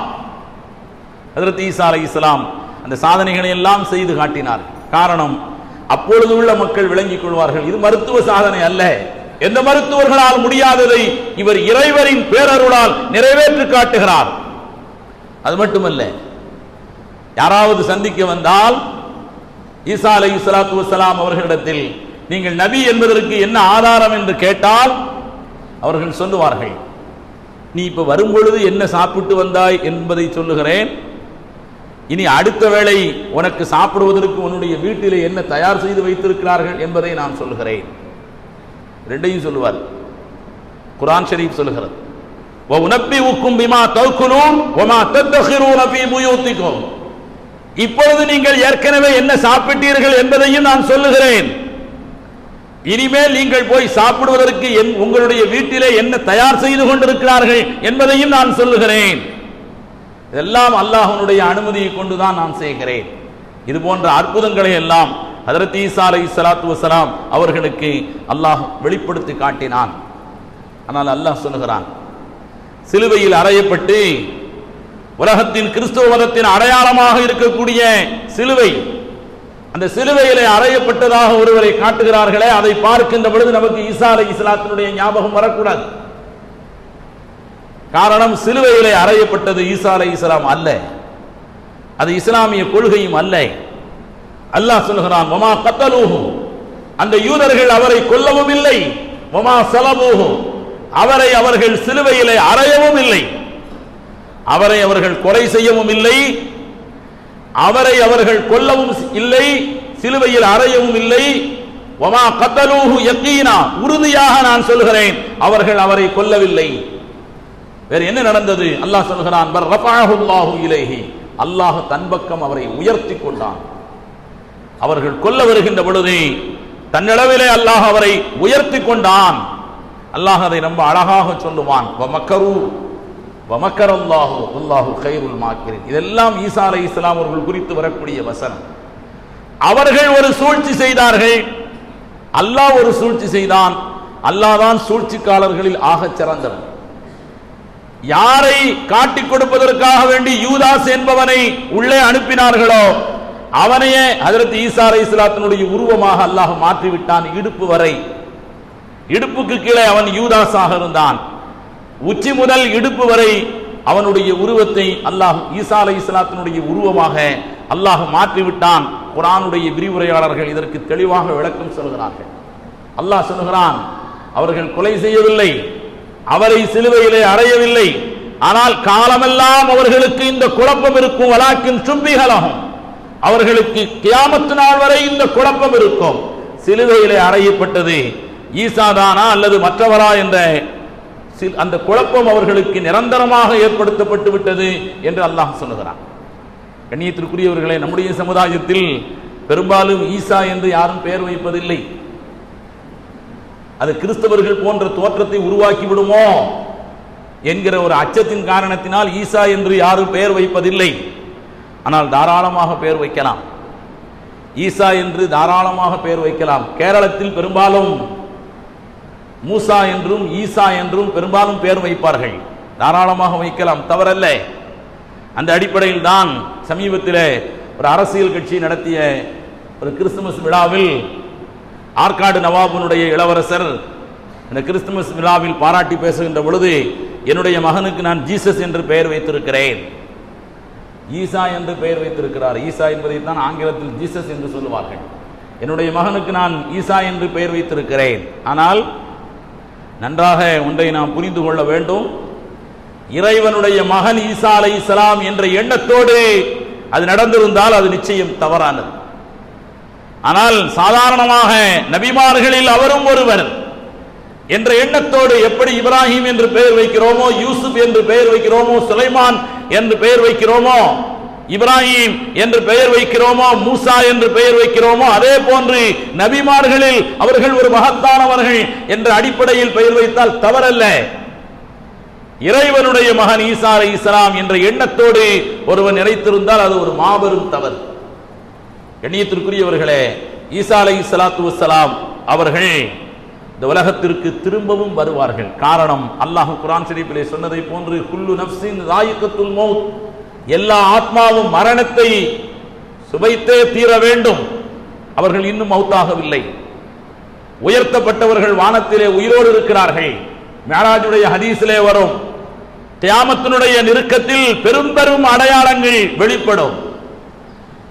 ஹஜ்ரத் ஈசா அலைஹிஸ்ஸலாம் அந்த சாதனைகளை எல்லாம் செய்து காட்டினார். காரணம், அப்பொழுது உள்ள மக்கள் விளங்கிக் கொள்வார்கள், இது மருத்துவ சாதனை அல்ல. எந்த மருத்துவர்களால் முடியாததை இவர் இறைவரின் பேரருளால் நிறைவேற்றி காட்டுகிறார். அது மட்டுமல்ல, யாராவது சந்திக்க வந்தால் ஈசா அலைஹிஸ்ஸலாத்து வஸ்ஸலாம் அவர்களிடத்தில் நீங்கள் நபி என்பதற்கு என்ன ஆதாரம் என்று கேட்டால் அவர்கள் சொல்லுவார்கள், நீ இப்ப வரும்பொழுது என்ன சாப்பிட்டு வந்தாய் என்பதை சொல்லுகிறேன், இனி அடுத்த வேளை உனக்கு சாப்பிடுவதற்கு உன்னுடைய வீட்டிலே என்ன தயார் செய்து வைத்திருக்கிறார்கள் என்பதை நான் சொல்லுகிறேன். ரெண்டையும் சொல்லுவார். குர்ஆன் ஷரீஃப் சொல்லுகிறது, வஉனப்பிஉக்கும் பிமா தஅக்குலூன் வமா தத்தখিরூன ஃபீ புயூத்திக்கும். இப்பொழுது நீங்கள் ஏற்கனவே என்ன சாப்பிட்டீர்கள் என்பதையும் நான் சொல்லுகிறேன். இனிமேல் நீங்கள் போய் சாப்பிடுவதற்கு உங்களுடைய வீட்டிலே என்ன தயார் செய்து கொண்டிருக்கிறார்கள் என்பதையும் நான் சொல்லுகிறேன். இதெல்லாம் அல்லாஹ்வுடைய அனுமதியை கொண்டுதான் நான் செய்கிறேன். இது போன்ற அற்புதங்களை எல்லாம் ஹஜ்ரத் ஈசா அலைஹிஸ்ஸலாத்து வஸ்ஸலாம் அவர்களுக்கு அல்லாஹ் வெளிப்படுத்தி காட்டினான். ஆனால் அல்லாஹ் சொல்லுகிறான், சிலுவையில் அறையப்பட்டு உலகத்தின் கிறிஸ்தவ மதத்தின் அடையாளமாக இருக்கக்கூடிய சிலுவை, அந்த சிலுவையிலே அறையப்பட்டதாக ஒருவரை காட்டுகிறார்களே, அதை பார்க்கின்ற பொழுது நமக்கு ஈசா அலைஹிஸ்ஸலாத்தினுடைய ஞாபகம் வரக்கூடாது. காரணம், சிலுவையிலே அறையப்பட்டது ஈசா அலைஹிஸ்ஸலாம் அல்ல, அது இஸ்லாமிய கொள்கையும் அல்ல. அல்லாஹ் சொல்கிறான், வமா கத்தலூஹு, அந்த யூதர்கள் அவரை கொல்லவும் இல்லை, வமா ஸலபூஹு, அவரை அவர்கள் சிலுவையிலே அறையவும் இல்லை, அவரை அவர்கள் கொலை செய்யவும் இல்லை, அவரை அவர்கள் கொல்லவும் இல்லை, சிலுவையில் அறையவும் இல்லை. வமா கத்தலூஹு யகீனா, உறுதியாக நான் சொல்கிறேன், அவர்கள் அவரை கொல்லவில்லை. வேறு என்ன நடந்தது? அல்லாஹ் சொல்கிறான், பர் ரஃபஅஹுல்லாஹு இலைஹி, அல்லாஹ் தன் பக்கம் அவரை உயர்த்தி கொண்டான். அவர்கள் கொல்ல வருகின்ற பொழுது தன்னளவிலே அல்லாஹ் அவரை உயர்த்தி கொண்டான். அல்லாஹ் அதை ரொம்ப அழகாக சொல்லுவான், வமக்கரு வமக்கரல்லாஹு வல்லாஹு கைருல் மாக்கிரின். இதெல்லாம் ஈசா அலைஹிஸ்ஸலாம் அவர்கள் குறித்து வரக்கூடிய வசனம். அவர்கள் ஒரு சூழ்ச்சி செய்தார்கள், அல்லாஹ் ஒரு சூழ்ச்சி செய்தான். அல்லாஹ் தான் சூழ்ச்சிக்காரர்களில் ஆகச் சிறந்தவன். யாரை காட்டிக் கொடுப்பதற்காக வேண்டி யூதாஸ் என்பவனை உள்ளே அனுப்பினார்களோ அவனையே ஹஜ்ரத் ஈசா அலைஹிஸ்ஸலாத்தினுடைய உருவமாக அல்லாஹ் மாற்றிவிட்டான். இடுப்பு வரை, இடுப்புக்கு கீழே அவன் யூதாஸாக இருந்தான். உச்சி முதல் இடுப்பு வரை அவனுடைய உருவத்தை அல்லாஹ் ஈசா அலைஹிஸ்ஸலாத்தினுடைய உருவமாக அல்லாஹ் மாற்றிவிட்டான். குர்ஆனுடைய விரிவுரையாளர்கள் இதற்கு தெளிவாக விளக்கம் சொல்கிறார்கள். அல்லாஹ் சொல்கிறான், அவர்கள் கொலை செய்யவில்லை, அவரை சிலுவையிலே அறையவில்லை, ஆனால் காலமெல்லாம் அவர்களுக்கு இந்த குழப்பம் இருக்கும். வலாக்கின் சும்பிகலகும், அவர்களுக்கு கியாமத்து நாள் வரை இந்த குழப்பம் இருக்கும். சிலுவையிலே அறையப்பட்டது ஈசா தானா அல்லது மற்றவரா என்ற அந்த குழப்பம் அவர்களுக்கு நிரந்தரமாக ஏற்படுத்தப்பட்டு விட்டது என்று அல்லாஹ் சொல்லுகிறான். கண்ணியத்திற்குரியவர்களே, நம்முடைய சமுதாயத்தில் பெரும்பாலும் ஈசா என்று யாரும் பெயர் வைப்பதில்லை. அது கிறிஸ்தவர்கள் போன்ற தோற்றத்தை உருவாக்கி விடுமோ என்கிற ஒரு அச்சத்தின் காரணத்தினால் ஈசா என்று யாரும் பெயர் வைப்பதில்லை. ஆனால் தாராளமாக பெயர் வைக்கலாம், ஈசா என்று தாராளமாக பெயர் வைக்கலாம். கேரளத்தில் பெரும்பாலும் மூசா என்றும் ஈசா என்றும் பெரும்பாலும் பெயர் வைப்பார்கள். தாராளமாக வைக்கலாம், தவறல்ல. அந்த அடிப்படையில் தான் சமீபத்தில் ஒரு அரசியல் கட்சி நடத்திய ஒரு கிறிஸ்துமஸ் விழாவில் ஆற்காடு நவாபுனுடைய இளவரசர் இந்த கிறிஸ்துமஸ் விழாவில் பாராட்டி பேசுகின்ற பொழுது, என்னுடைய மகனுக்கு நான் ஜீசஸ் என்று பெயர் வைத்திருக்கிறேன், ஈசா என்று பெயர் வைத்திருக்கிறார். ஈசா என்பதை தான் ஆங்கிலத்தில் ஜீசஸ் என்று சொல்லுவார்கள். என்னுடைய மகனுக்கு நான் ஈசா என்று பெயர் வைத்திருக்கிறேன். ஆனால் நன்றாக ஒன்றை நாம் புரிந்து கொள்ள வேண்டும், இறைவனுடைய மகன் ஈசா அலைஹிஸ்ஸலாம் என்ற எண்ணத்தோடு அது நடந்திருந்தால் அது நிச்சயம் தவறானது. ஆனால் சாதாரணமாக நபிமார்களில் அவரும் ஒருவர் என்ற எண்ணத்தோடு எப்படி இப்ராஹிம் என்று பெயர் வைக்கிறோமோ, யூசுப் என்று பெயர் வைக்கிறோமோ, சுலைமான் என்று பெயர் வைக்கிறோமோ, இப்ராஹிம் என்று பெயர் வைக்கிறோமோ, மூசா என்று பெயர் வைக்கிறோமோ, அதே போன்று நபிமார்களில் அவர்கள் ஒரு மகத்தானவர்கள் என்ற அடிப்படையில் பெயர் வைத்தால் தவறல்ல. இறைவனுடைய மகன் ஈசா அலைஹிஸ்ஸலாம் என்ற எண்ணத்தோடு ஒருவன் நினைத்திருந்தால் அது ஒரு மாபெரும் தவறு. கண்ணியத்திற்குரியவர்களே, ஈசா அலைஹிஸ்ஸலாத்து வஸ்ஸலாம் அவர்கள் இந்த உலகத்திற்கு திரும்பவும் வருவார்கள். காரணம், அல்லாஹ் குர்ஆன் ஷரீஃபிலே சொன்னதை போன்று குல்லு நஃப்ஸின் ஸாயிகத்துல் மௌத், எல்லா ஆத்மாவும் மரணத்தை சுவைத்தே தீர வேண்டும். அவர்கள் இன்னும் மௌத்தாகவில்லை. உயர்த்தப்பட்டவர்கள் வானத்திலே உயிரோடு இருக்கிறார்கள். மிஅராஜுடைய ஹதீஸிலே வரும், கியாமத்தினுடைய நெருக்கத்தில் பெரும் பெரும் அடையாளங்கள் வெளிப்படும்.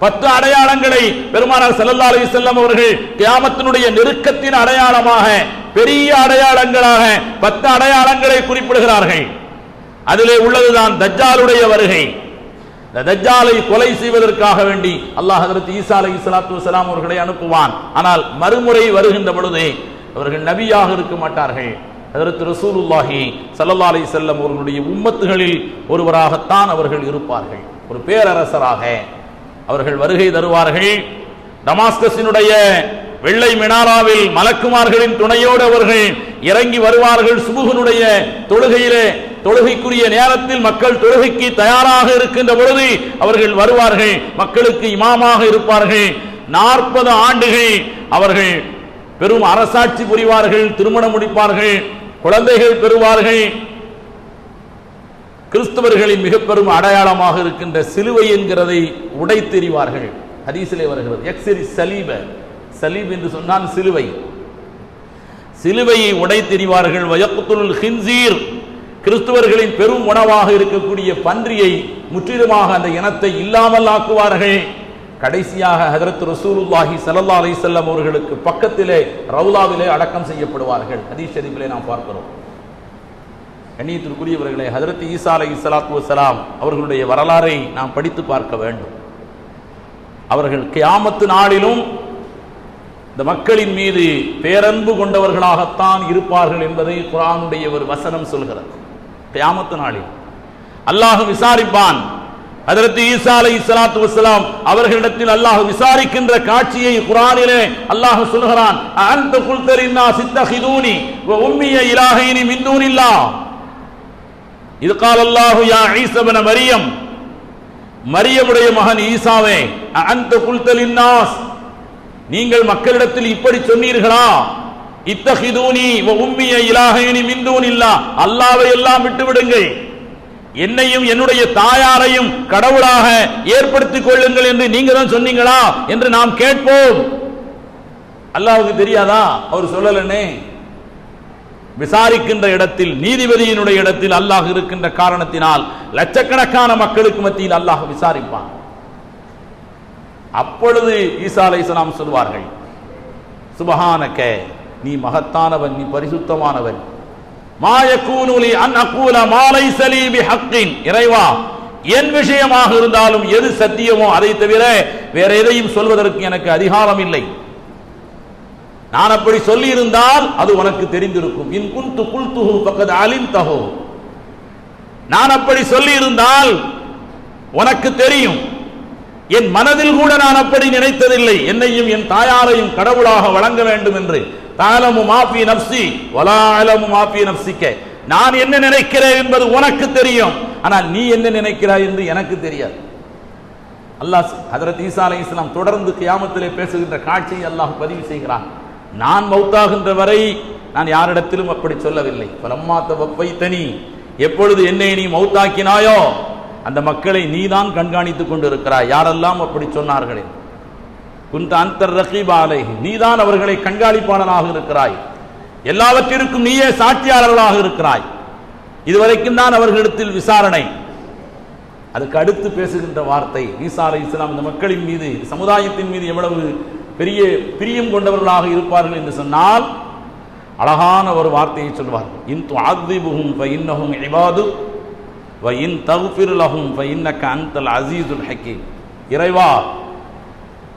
10 அடையாளங்களை பெருமானார் ஸல்லல்லாஹு அலைஹி வஸல்லம் அவர்கள் கியாமத்தினுடைய நெருக்கத்தின் அடையாளமாக, பெரிய அடையாளங்களாக 10 அடையாளங்களை குறிப்பிடுகிறார்கள். அதிலே உள்ளதுதான் தஜ்ஜாலுடைய வருகை. இந்த தஜ்ஜாலை கொலை செய்வதற்காக வேண்டி அல்லாஹ் ஹஜ்ரத் ஈசா அலைஹிஸ்ஸலாத்து வஸ்ஸலாம் அவர்களை அனுப்புவான். ஆனால் மறுமுறை வருகின்ற பொழுது அவர்கள் நபியாக இருக்க மாட்டார்கள். ஹஜ்ரத் ரசூலுல்லாஹி ஸல்லல்லாஹு அலைஹி வஸல்லம் அவர்களுடைய உம்மத்துகளில் ஒருவராகத்தான் அவர்கள் இருப்பார்கள். ஒரு பேரரசராக அவர்கள் வருகை தருவார்கள். டமாஸ்கஸினுடைய வெள்ளை மினாராவில் மலக்குமார்களின் துணையோடு அவர்கள் இறங்கி வருவார்கள். சுபுஹனுடைய தொழுகையிலே, தொழுகைக்குரிய நேரத்தில் மக்கள் தொழுகைக்கு தயாராக இருக்கின்ற பொழுது அவர்கள் வருவார்கள். மக்களுக்கு இமாமாக இருப்பார்கள். 40 ஆண்டுகள் அவர்கள் பெரும் அரசாட்சி புரிவார்கள். திருமணம் முடிப்பார்கள், குழந்தைகள் பெறுவார்கள். கிறிஸ்தவர்களின் மிக பெரும் அடையாளமாக இருக்கின்ற சிலுவை என்கிறதை உடைத்தெறிவார்கள். ஹதீஸிலே வருகிறது, எக்ஸிரி சலீப, சலீப் என்று சொன்னால் சிலுவை, சிலுவையை உடைத்தெறிவார்கள். வயக்துல் ஹின்சீர், கிறிஸ்தவர்களின் பெரும் உணவாக இருக்கக்கூடிய பன்றியை முற்றிலுமாக அந்த இனத்தை இல்லாமல் ஆக்குவார்கள். கடைசியாக ஹஜ்ரத் ரசூலுல்லாஹி ஸல்லல்லாஹு அலைஹி வஸல்லம் அவர்களுக்கு பக்கத்திலே ரவுலாவிலே அடக்கம் செய்யப்படுவார்கள். ஹதீஸ் ஷரீஃபிலே நாம் பார்க்கிறோம். கண்ணியத்திற்குரியவர்களே, ஹஜ்ரத் ஈசா அலைஹிஸ்ஸலாத்து வஸ்ஸலாம் அவர்களுடைய வரலாறை நாம் படித்து பார்க்க வேண்டும். அவர்கள் கியாமத்து நாளிலும் இந்த மக்களின் மீது பேரன்பு கொண்டவர்களாகத்தான் இருப்பார்கள் என்பதை குர்ஆனுடைய ஒரு வசனம் சொல்கிறது. கியாமத்து நாளில் அல்லாஹ் விசாரிப்பான். ஹஜ்ரத் ஈசா அலைஹிஸ்ஸலாத்து வஸ்ஸலாம் அவர்களிடத்தில் அல்லாஹ் விசாரிக்கின்ற காட்சியை குர்ஆனிலே அல்லாஹ் சொல்கிறான். அன்த குல்த லின்னாஸி இத்தகிதூனி வ உம்மிய இலாஹைனி மின் தூனில்லாஹ் இது கால அல்லாஹு யா ஈஸா இப்ன மரியம், மரியமுடைய மகன் ஈசாவே, அன்த குல்த லின்னாஸ், நீங்கள் மக்களிடத்தில் இப்படி சொன்னீர்களா? இத்தகிதூனி வ உம்மிய இலாஹைனி மின் தூனில்லாஹ், அல்லாஹ்வை எல்லாம் விட்டுவிடுங்கள், என்னையும் என்னுடைய தாயாரையும் கடவுளாக ஏற்படுத்திக் கொள்ளுங்கள் என்று நீங்க தான் சொன்னீங்களா என்று நாம் கேட்போம். அல்லாஹ்வுக்கு தெரியாதா? அவர் சொல்லலனே. விசாரிக்கின்ற இடத்தில், நீதிபதியினுடைய இடத்தில் அல்லாஹ் இருக்கின்ற காரணத்தினால் லட்சக்கணக்கான மக்களுக்கு மத்தியில் அல்லாஹ் விசாரிப்பான். அப்பொழுது ஈசா அலைஹிஸ்ஸலாம் சொல்வார்கள், சுப்ஹானக, நீ மகத்தானவன், நீ பரிசுத்தமானவன். மா யகூனு லி அன் அகூல மா லைஸ லீ பிஹக்கின், இறைவா, என் விஷயமாக இருந்தாலும் எது சத்தியமோ அதை தவிர வேற எதையும் சொல்வதற்கு எனக்கு அதிகாரம் இல்லை. நான் அப்படி சொல்லி இருந்தால் அது உனக்கு தெரிந்திருக்கும். இன் குன்து குல்துஹு ஃபகத் அலிம்தஹு, நான் அப்படி சொல்லி இருந்தால் உனக்கு தெரியும். என் மனதில் கூட நான் அப்படி நினைத்ததில்லை, என்னையும் என் தாயாரையும் கடவுளாக வழங்க வேண்டும் என்று. தஅலமு மா ஃபீ நஃப்ஸி வலா அலமு மா ஃபீ நஃப்ஸிக, நான் என்ன நினைக்கிறேன் என்பது உனக்கு தெரியும், ஆனால் நீ என்ன நினைக்கிறாய் என்று எனக்கு தெரியாது. அல்லாஹ் ஹஜ்ரத் ஈசா அலைஹிஸ்ஸலாம் தொடர்ந்து கியாமத்திலே பேசுகின்ற காட்சியை அல்லாஹ் பதிவு செய்கிறான். நான் மௌத்தாகின்ற வரை நான் யாரிடத்திலும் அப்படி சொல்லவில்லை. ஃபலம்மா தவஃபைதனி, எப்பொழுது என்னை நீ மௌத்தாக்கினாயோ அந்த மக்களை நீதான் கண்காணித்துக் கொண்டிருக்கிறாய். யாரெல்லாம் அப்படி சொன்னார்களே, குன்த அன்தர் ரகீப அலைஹி, நீதான் அவர்களை கண்காணிப்பாளனாக இருக்கிறாய், எல்லாவற்றிற்கும் நீயே சாட்சியாளர்களாக இருக்கிறாய். இதுவரைக்கும் தான் அவர்களிடத்தில் விசாரணை. அதுக்கு அடுத்து பேசுகின்ற வார்த்தை, ஈசா அலைஹிஸ்ஸலாம் இந்த மக்களின் மீது, சமுதாயத்தின் மீது எவ்வளவு பெரிய பிரியம் கொண்டவர்களாக இருப்பார்கள் என்று சொன்னால் அழகான ஒரு வார்த்தையை சொல்வார்கள். இன் துஅذிபுஹும் ஃபஇன்னஹும் இபாதுக் வ இன் தக்ஃபிர் லஹும் ஃபஇன்னக அன்தல் அஸீஸுல் ஹக்கீம். இறைவா,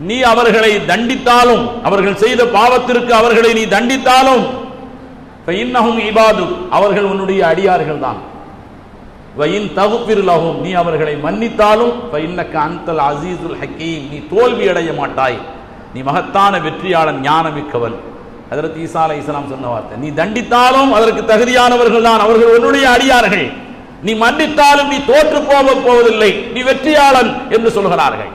நீ அவர்களை தண்டித்தாலும், அவர்கள் செய்த பாவத்திற்கு அவர்களை நீ தண்டித்தாலும், ஃபஇன்னஹும் இபாதுக், அவர்கள் உன்னுடைய அடியார்கள் தான். வ இன் தக்ஃபிர் லஹும், நீ அவர்களை மன்னித்தாலும், ஃபஇன்னக அன்தல் அஸீஸுல் ஹக்கீம், நீ தோல்வி அடைய மாட்டாய், நீ மகத்தான வெற்றியாளன், ஞானமிக்கவன். ஹஜ்ரத் ஈசா அலைஹிஸ்ஸலாம் சொன்ன வார்த்தை, நீ தண்டித்தாலும் அதற்கு தகுதியானவர்கள் தான், அவர்கள் உன்னுடைய அடியார்கள், நீ மன்னித்தாலும் நீ தோற்று போவதில்லை, நீ வெற்றியாளன் என்று சொல்கிறார்கள்.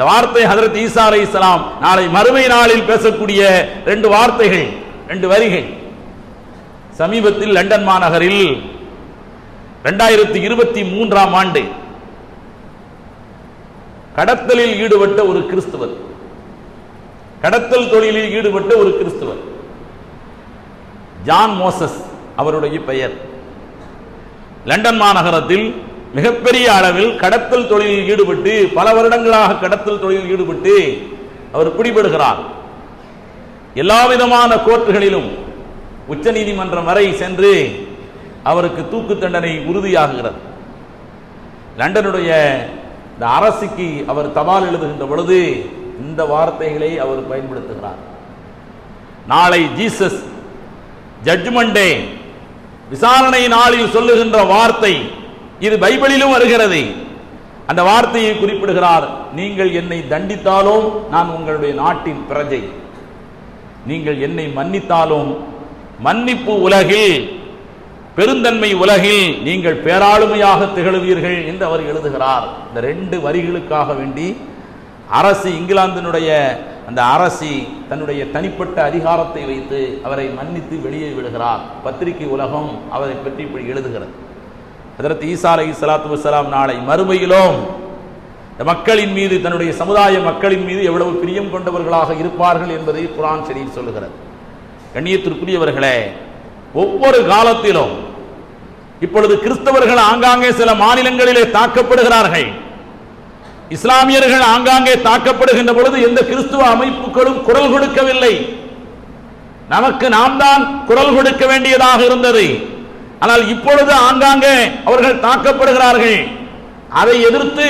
இந்த வார்த்தை ஹஜ்ரத் ஈசா அலைஹிஸ்ஸலாம் நாளை மறுமை நாளில் பேசக்கூடிய 2 வார்த்தைகள், 2 வரிகள். சமீபத்தில் லண்டன் மாநகரில் 2023ஆம் ஆண்டு கடத்தலில் ஈடுபட்ட ஒரு கிறிஸ்தவர், கடத்தல் தொழிலில் ஈடுபட்ட ஒரு கிறிஸ்தவர், ஜான் மோசஸ் அவருடைய பெயர். லண்டன் மாநகரத்தில் மிகப்பெரிய அளவில் கடத்தல் தொழிலில் ஈடுபட்டு பல வருடங்களாக கடத்தல் தொழிலில் ஈடுபட்டு அவர் பிடிபடுகிறார். எல்லா விதமான கோர்ட்டுகளிலும் உச்ச நீதிமன்றம் வரை சென்று அவருக்கு தூக்கு தண்டனை உறுதியாகிறது. லண்டனுடைய இந்த அரசுக்கு அவர் தபால் எழுதுகின்ற பொழுது இந்த வார்த்தைகளை அவர் பயன்படுத்துகிறார். நாளை ஜீசஸ் ஜட்ஜ்மெண்ட் டே, விசாரணை நாளில் சொல்லுகின்ற வார்த்தை இது பைபிளிலும் வருகிறது. அந்த வார்த்தையை குறிப்பிடுகிறார். நீங்கள் என்னை தண்டித்தாலும் நான் உங்களுடைய நாட்டின் பிரஜை, நீங்கள் என்னை மன்னித்தாலும் மன்னிப்பு உலகில், பெருந்தன்மை உலகில் நீங்கள் பேராளுமையாக திகழ்வீர்கள் என்று அவர் எழுதுகிறார். இந்த 2 வரிகளுக்காக வேண்டி அரசு, இங்கிலாந்தினுடைய அந்த அரசி தன்னுடைய தனிப்பட்ட அதிகாரத்தை வைத்து அவரை மன்னித்து வெளியே விடுகிறார். பத்திரிகை உலகம் அவரை பற்றி இப்படி எழுதுகிறது. ஹஜ்ரத் ஈசா அலைஹிஸ்ஸலாத்து வஸ்ஸலாம் நாளை மறுமையிலும் மக்களின் மீது, தன்னுடைய சமுதாய மக்களின் மீது எவ்வளவு பிரியம் கொண்டவர்களாக இருப்பார்கள் என்பதை குர்ஆன் ஷரீஃப் சொல்லுகிறது. கண்ணியத்திற்குரியவர்களே, ஒவ்வொரு காலத்திலும் இப்பொழுது கிறிஸ்தவர்கள் ஆங்காங்கே சில மாநிலங்களிலே தாக்கப்படுகிறார்கள். இஸ்லாமியர்கள் ஆங்காங்கே தாக்கப்படுகின்ற பொழுது எந்த கிறிஸ்துவ அமைப்புகளும் குரல் கொடுக்கவில்லை. நமக்கு நாம் தான் குரல் கொடுக்க வேண்டியதாக இருந்தது. ஆனால் இப்பொழுது ஆங்காங்கே அவர்கள் தாக்கப்படுகிறார்கள். அதை எதிர்த்து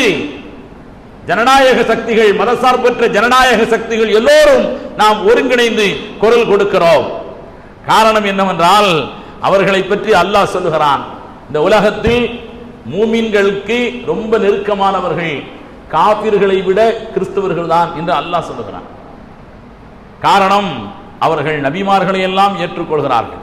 ஜனநாயக சக்திகள், மதசார்பற்ற ஜனநாயக சக்திகள் எல்லோரும் நாம் ஒருங்கிணைந்து குரல் கொடுக்கிறோம். காரணம் என்னவென்றால், அவர்களை பற்றி அல்லாஹ் சொல்லுகிறான், இந்த உலகத்தில் மூமின்களுக்கு ரொம்ப நெருக்கமானவர்கள் காபிர்களை விட கிறிஸ்தவர்கள் தான் என்று அல்லாஹ் சொல்லுகிறான். காரணம், அவர்கள் நபிமார்களை எல்லாம் ஏற்றுக்கொள்கிறார்கள்,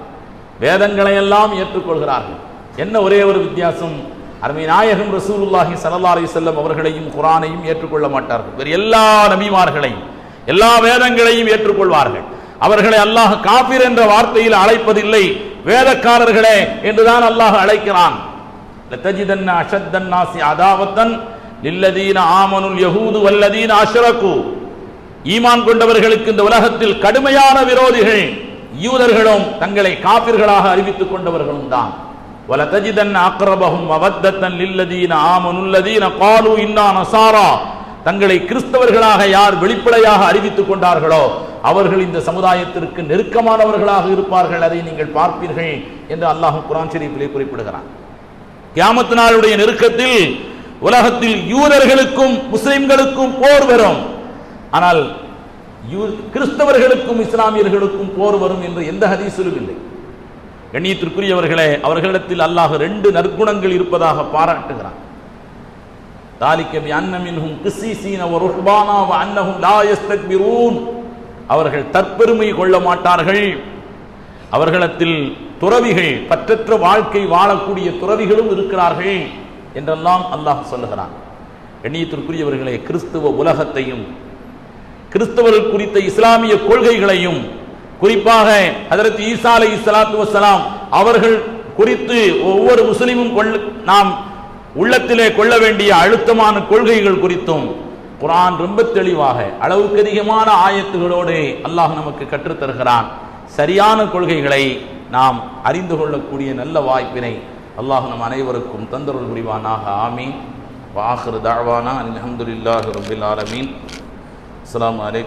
வேதங்களை எல்லாம் ஏற்றுக்கொள்கிறார்கள். என்ன ஒரே ஒரு வித்தியாசம், அருமை நாயகம் ரசூலுல்லாஹி ஸல்லல்லாஹு அலைஹி வஸல்லம் அவர்களையும் குர்ஆனையும் ஏற்றுக்கொள்ள மாட்டார்கள். வேறு எல்லா நபிமார்களையும் எல்லா வேதங்களையும் ஏற்றுக்கொள்வார்கள். அவர்களை அல்லாஹ் காபிர் என்ற வார்த்தையில் அழைப்பதில்லை, வேதக்காரர்களே என்றுதான் அல்லாஹ் அழைக்கிறான். லதஜிதன்ன அஷத்தன் நாஸி அதாவத்தன் லில்லதீன ஆமனுல் யஹூது வல்லதீன அஷ்ரகு. ஈமான் கொண்டவர்களுக்கு இந்த உலகத்தில் கடுமையான விரோதிகள் யூதர்களும் தங்களை காபிர்களாக அறிவித்துக் கொண்டவர்களும் தான். வலதஜிதன்ன அக்ரபஹும் மவத்தன் லில்லதீன ஆமனுல் லதீன காலு இன்னா நஸாரா. தங்களை கிறிஸ்தவர்களாக யார் வெளிப்படையாக அறிவித்துக் கொண்டார்களோ அவர்கள் இந்த சமுதாயத்திற்கு நெருக்கமானவர்களாக இருப்பார்கள், அதை நீங்கள் பார்ப்பீர்கள் என்று அல்லாஹ் குர்ஆன் ஷரீஃபிலே குறிப்பிடுகிறான். கியாமத் நாளுடைய நெருக்கத்தில் உலகத்தில் யூதர்களுக்கும் முஸ்லிம்களுக்கும் போர் வரும், ஆனால் கிறிஸ்தவர்களுக்கும் இஸ்லாமியர்களுக்கும் போர் வரும் என்று எந்த ஹதீஸிலும் இல்லை. கண்ணியத்திற்குரியவர்களே, அவர்களிடத்தில் அல்லாஹ் 2 நற்குணங்கள் இருப்பதாக பாராட்டுகிறான். ذَلِكَ بِأَنَّ مِنْهُمْ قِسِّيسِينَ وَرُهْبَانًا وَأَنَّهُمْ لَا يَسْتَكْبِرُونَ. அவர்கள் தற்பெருமை கொள்ள மாட்டார்கள். அவர்களிடத்தில் துறவிகள், பற்றற்ற வாழ்க்கை வாழக்கூடிய துறவிகளும் இருக்கிறார்கள் என்றெல்லாம் அல்லாஹ் சொல்லுகிறான். கண்ணியத்திற்குரியவர்களே, கிறிஸ்துவ உலகத்தையும் கிறிஸ்தவர்கள் குறித்த இஸ்லாமிய கொள்கைகளையும், குறிப்பாக ஹஜ்ரத் ஈசா அலைஹிஸ்ஸலாத்து வஸ்ஸலாம் அவர்கள் குறித்து ஒவ்வொரு முஸ்லிமும் நாம் உள்ளத்திலே கொள்ள வேண்டிய அழுத்தமான கொள்கைகள் குறித்தும் குர்ஆன் ரொம்ப தெளிவாக அளவுக்கு அதிகமான ஆயத்துகளோடு அல்லாஹ் நமக்கு கற்றுத்தருகிறான். சரியான கொள்கைகளை நாம் அறிந்து கொள்ளக்கூடிய நல்ல வாய்ப்பினை அல்லாஹ் நம் அனைவருக்கும் தந்தருள் புரிவானாக. ஆமீன். வ ஆகிரு தஅவானா அல்ஹம்துலில்லாஹி ரப்பில் ஆலமீன். அஸ்ஸலாமு அலைக்கும்.